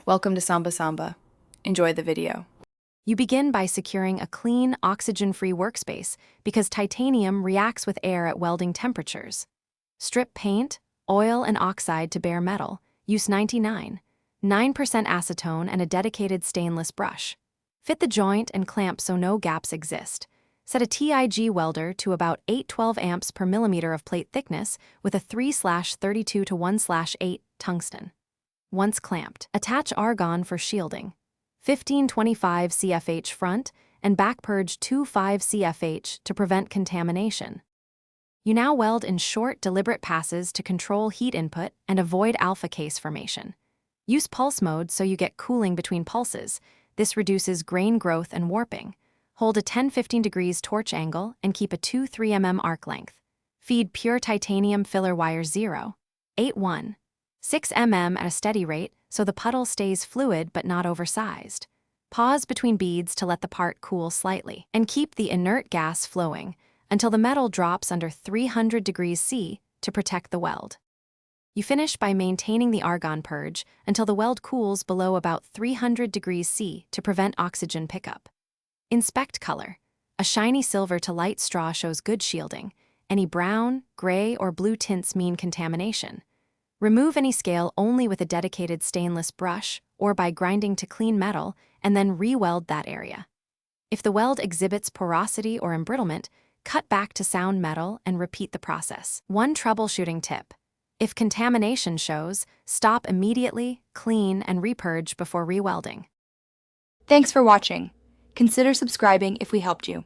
Welcome to Samba Samba. Enjoy the video. You begin by securing a clean, oxygen-free workspace because titanium reacts with air at welding temperatures. Strip paint, oil, and oxide to bare metal. Use 99, 9% acetone and a dedicated stainless brush. Fit the joint and clamp so no gaps exist. Set a TIG welder to about 812 amps per millimeter of plate thickness with a 3/32 to 1/8 tungsten. Once clamped, attach argon for shielding. 1525 CFH front and back purge 25 CFH to prevent contamination. You now weld in short, deliberate passes to control heat input and avoid alpha case formation. Use pulse mode so you get cooling between pulses. This reduces grain growth and warping. Hold a 10-15 degrees torch angle and keep a 2-3 mm arc length. Feed pure titanium filler wire 0.81, 6 mm at a steady rate so the puddle stays fluid but not oversized. Pause between beads to let the part cool slightly, and keep the inert gas flowing until the metal drops under 300 degrees C to protect the weld. You finish by maintaining the argon purge until the weld cools below about 300 degrees C to prevent oxygen pickup. Inspect color. A shiny silver to light straw shows good shielding. Any brown, gray, or blue tints mean contamination. Remove any scale only with a dedicated stainless brush or by grinding to clean metal and then re-weld that area. If the weld exhibits porosity or embrittlement, cut back to sound metal and repeat the process. One troubleshooting tip. If contamination shows, stop immediately, clean, and repurge before re-welding. Thanks for watching. Consider subscribing if we helped you.